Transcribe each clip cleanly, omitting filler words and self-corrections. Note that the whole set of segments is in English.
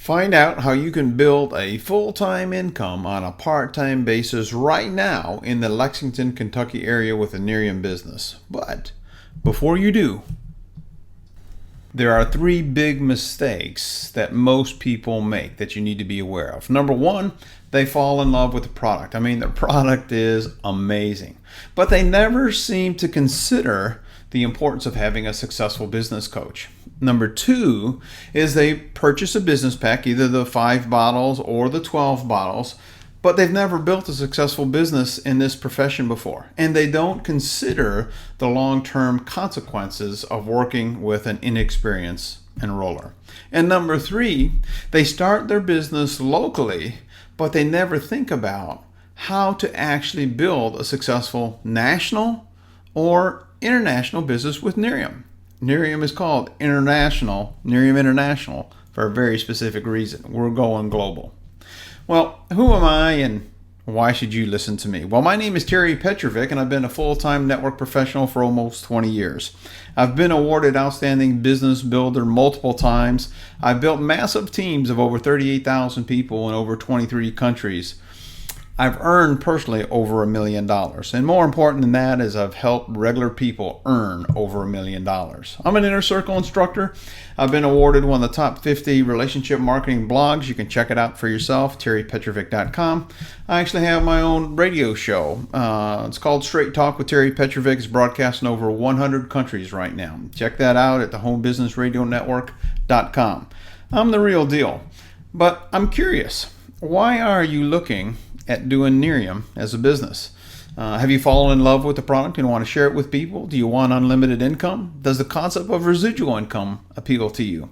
Find out how you can build a full-time income on a part-time basis right now in the Lexington, Kentucky area with a Nerium Business. But before you do, there are three big mistakes that most people make that you need to be aware of. Number one, they fall in love with the product. I mean, the product is amazing, but they never seem to consider the importance of having a successful business coach. Number two is they purchase a business pack, either the 5 bottles or the 12 bottles, but they've never built a successful business in this profession before. And they don't consider the long-term consequences of working with an inexperienced enroller. And number three, they start their business locally, but they never think about how to actually build a successful national or international business with Nerium. Nerium is called Nerium International, for a very specific reason. We're going global. Well, who am I and why should you listen to me? Well, my name is Terry Petrovick, and I've been a full-time network professional for almost 20 years. I've been awarded Outstanding Business Builder multiple times. I've built massive teams of over 38,000 people in over 23 countries. I've earned personally over $1 million. And more important than that is I've helped regular people earn over $1 million. I'm an inner circle instructor. I've been awarded one of the top 50 relationship marketing blogs. You can check it out for yourself, terrypetrovick.com. I actually have my own radio show. It's called Straight Talk with Terry Petrovick. It's broadcast in over 100 countries right now. Check that out at thehomebusinessradionetwork.com. I'm the real deal. But I'm curious, why are you looking at doing Nerium as a business? Have you fallen in love with the product and want to share it with people? Do you want unlimited income? Does the concept of residual income appeal to you?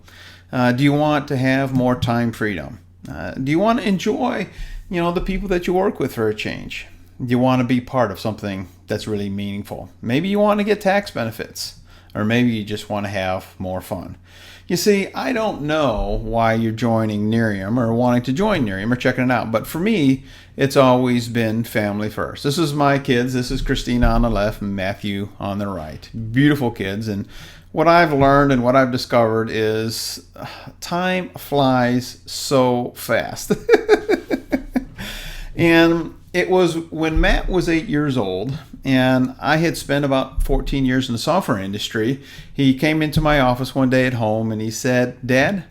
Do you want to have more time freedom? Do you want to enjoy, the people that you work with for a change? Do you want to be part of something that's really meaningful? Maybe you want to get tax benefits, or maybe you just want to have more fun. You see, I don't know why you're joining Nerium or wanting to join Nerium or checking it out, but for me, it's always been family first. This is my kids. This is Christina on the left and Matthew on the right. Beautiful kids. And what I've learned and what I've discovered is time flies so fast. And it was when Matt was 8 years old and I had spent about 14 years in the software industry. He came into my office one day at home and he said, "Dad,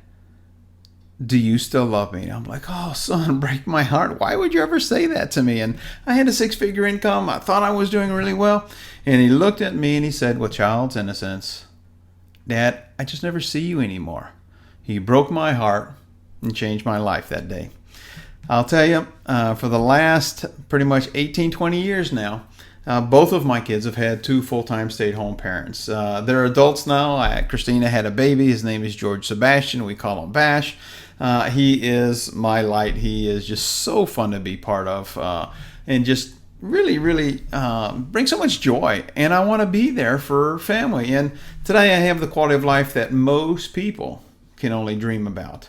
do you still love me?" And I'm like, "Oh, son, break my heart. Why would you ever say that to me?" And I had a 6-figure income. I thought I was doing really well. And he looked at me and he said, with child's innocence, "Dad, I just never see you anymore." He broke my heart and changed my life that day. I'll tell you, for the last pretty much 18, 20 years now, both of my kids have had 2 full-time stay-at-home parents. They're adults now. Christina had a baby. His name is George Sebastian. We call him Bash. He is my light. He is just so fun to be part of, and just really, really brings so much joy. And I want to be there for family. And today I have the quality of life that most people can only dream about.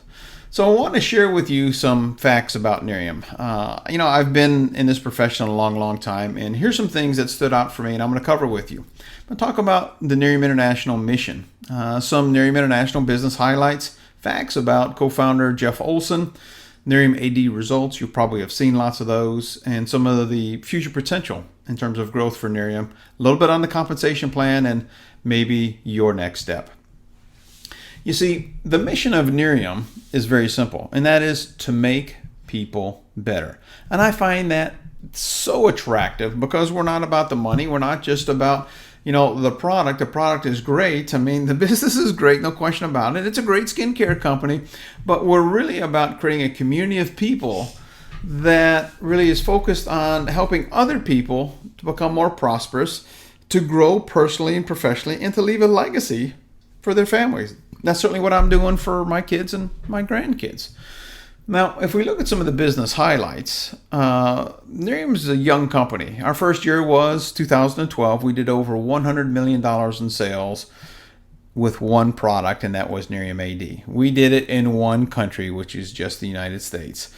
So I want to share with you some facts about Nerium. I've been in this profession a long, long time, and here's some things that stood out for me, and I'm going to cover with you. I'm going to talk about the Nerium International mission, some Nerium International business highlights, facts about co-founder Jeff Olson, Nerium AD Results, you probably have seen lots of those, and some of the future potential in terms of growth for Nerium, a little bit on the compensation plan, and maybe your next step. You see, the mission of Nerium is very simple, and that is to make people better. And I find that so attractive because we're not about the money. We're not just about, the product. The product is great. I mean, the business is great, no question about it. It's a great skincare company, but we're really about creating a community of people that really is focused on helping other people to become more prosperous, to grow personally and professionally, and to leave a legacy for their families. That's certainly what I'm doing for my kids and my grandkids. Now, if we look at some of the business highlights, Nerium is a young company. Our first year was 2012. We did over $100 million in sales with one product, and that was Nerium AD. We did it in one country, which is just the United States.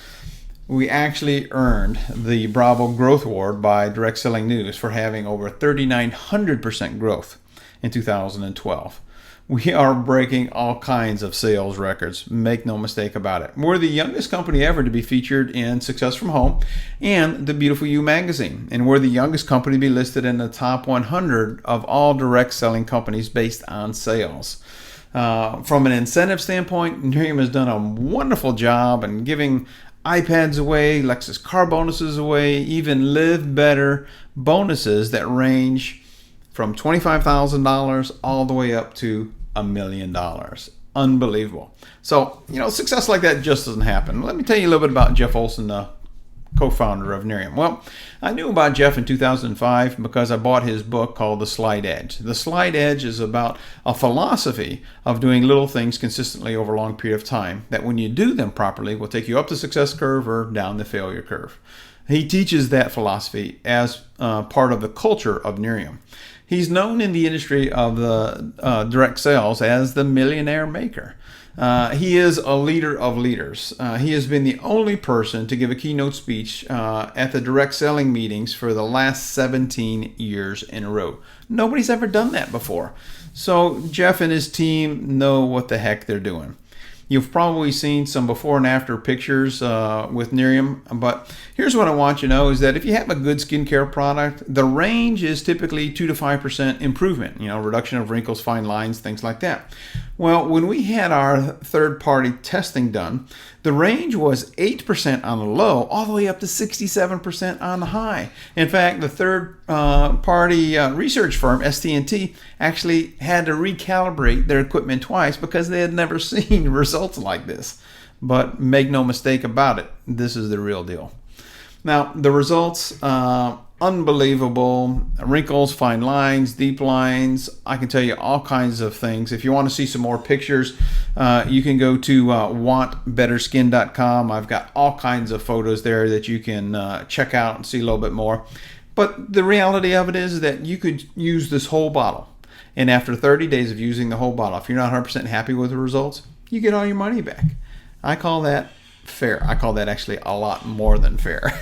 We actually earned the Bravo Growth Award by Direct Selling News for having over 3,900% growth in 2012. we are breaking all kinds of sales records. Make no mistake about it. We're the youngest company ever to be featured in Success from Home and the Beautiful You magazine. And we're the youngest company to be listed in the top 100 of all direct selling companies based on sales. From an incentive standpoint, Nerium has done a wonderful job in giving iPads away, Lexus car bonuses away, even Live Better bonuses that range from $25,000 all the way up to $1 million. Unbelievable. So, success like that just doesn't happen. Let me tell you a little bit about Jeff Olson, the co-founder of Nerium. Well, I knew about Jeff in 2005 because I bought his book called The Slight Edge. The Slight Edge is about a philosophy of doing little things consistently over a long period of time that when you do them properly will take you up the success curve or down the failure curve. He teaches that philosophy as part of the culture of Nerium. He's known in the industry of the direct sales as the millionaire maker. He is a leader of leaders. He has been the only person to give a keynote speech at the direct selling meetings for the last 17 years in a row. Nobody's ever done that before. So Jeff and his team know what the heck they're doing. You've probably seen some before and after pictures with Nerium, but here's what I want you to know is that if you have a good skincare product, the range is typically 2 to 5% improvement, reduction of wrinkles, fine lines, things like that. Well, when we had our third-party testing done, the range was 8% on the low all the way up to 67% on the high. In fact, the third-party research firm, ST&T, actually had to recalibrate their equipment twice because they had never seen results like this. But make no mistake about it, this is the real deal. Now, the results, unbelievable. Wrinkles, fine lines, deep lines. I can tell you all kinds of things. If you want to see some more pictures, you can go to wantbetterskin.com. I've got all kinds of photos there that you can check out and see a little bit more. But the reality of it is that you could use this whole bottle. And after 30 days of using the whole bottle, if you're not 100% happy with the results, you get all your money back. I call that fair. I call that actually a lot more than fair.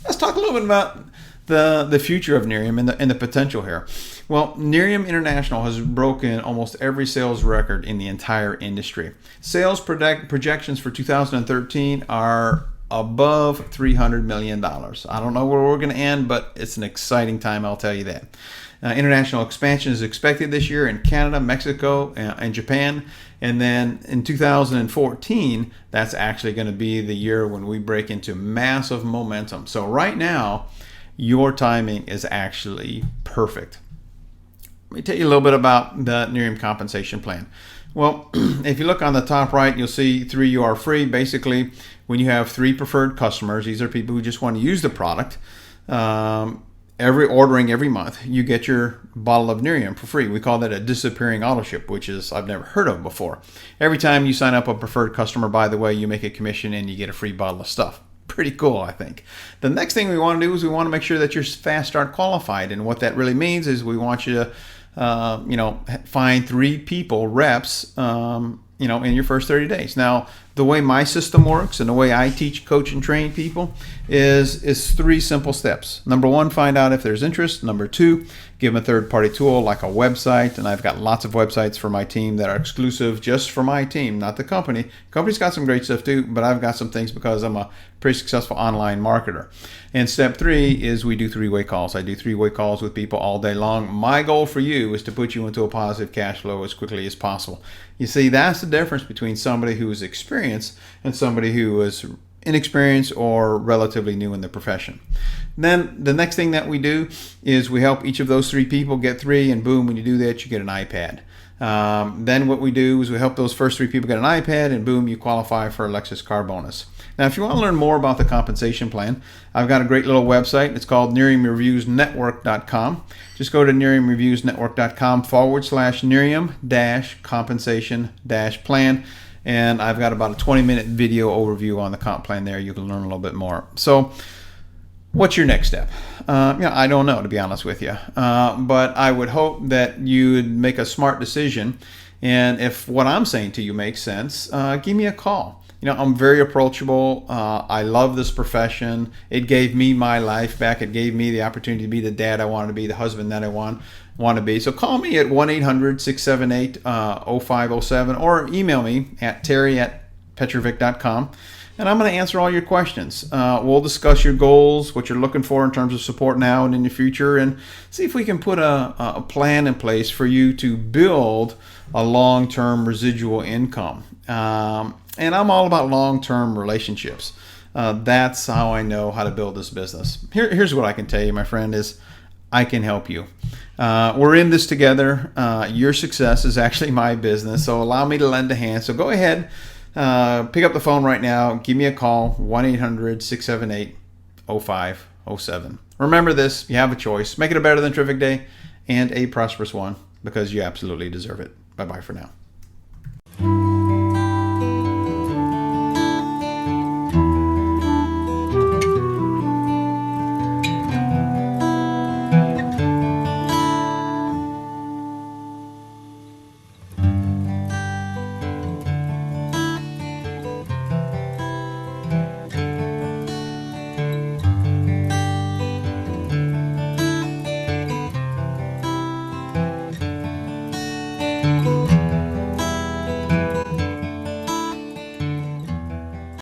Let's talk a little bit about the future of Nerium and the potential here. Well, Nerium International has broken almost every sales record in the entire industry. Sales projections for 2013 are above $300 million. I don't know where we're going to end, but it's an exciting time, I'll tell you that. International expansion is expected this year in Canada, Mexico, and Japan. And then in 2014, that's actually going to be the year when we break into massive momentum. So right now, your timing is actually perfect. Let me tell you a little bit about the Nerium compensation plan. Well, if you look on the top right, you'll see 3 you are free. Basically, when you have 3 preferred customers, these are people who just want to use the product. Every month, you get your bottle of Nerium for free. We call that a disappearing auto ship, which is I've never heard of before. Every time you sign up a preferred customer, by the way, you make a commission and you get a free bottle of stuff. Pretty cool, I think. The next thing we want to do is we want to make sure that you're fast start qualified, and what that really means is we want you to find 3 people, reps, in your first 30 days. Now, the way my system works and the way I teach, coach, and train people is 3 simple steps. Number 1, find out if there's interest. Number 2, give them a third-party tool like a website, and I've got lots of websites for my team that are exclusive just for my team, not the company. The company's got some great stuff too, but I've got some things because I'm a pretty successful online marketer. And step 3 is we do 3-way calls. I do 3-way calls with people all day long. My goal for you is to put you into a positive cash flow as quickly as possible. You see, that's the difference between somebody who is experienced and somebody who is inexperienced or relatively new in the profession. Then the next thing that we do is we help each of those 3 people get 3, and boom, when you do that, you get an iPad. Then what we do is we help those first 3 people get an iPad, and boom, you qualify for a Lexus car bonus. Now, if you want to learn more about the compensation plan, I've got a great little website. It's called NeriumReviewsNetwork.com. Just go to NeriumReviewsNetwork.com/Nerium-compensation-plan. And I've got about a 20-minute video overview on the comp plan there. You can learn a little bit more. So what's your next step? I don't know, to be honest with you. But I would hope that you would make a smart decision. And if what I'm saying to you makes sense, give me a call. I'm very approachable. I love this profession. It gave me my life back. It gave me the opportunity to be the dad I wanted to be, the husband that I want. want to be. So call me at 1-800-678-0507 or email me at terry@petrovick.com. And I'm going to answer all your questions. We'll discuss your goals, what you're looking for in terms of support now and in the future, and see if we can put a plan in place for you to build a long-term residual income. And I'm all about long-term relationships. That's how I know how to build this business. Here's what I can tell you, my friend, is I can help you. We're in this together. Your success is actually my business, so allow me to lend a hand. So go ahead. Pick up the phone right now. Give me a call, 1-800-678-0507. Remember this, you have a choice. Make it a better than terrific day and a prosperous one, because you absolutely deserve it. Bye-bye for now.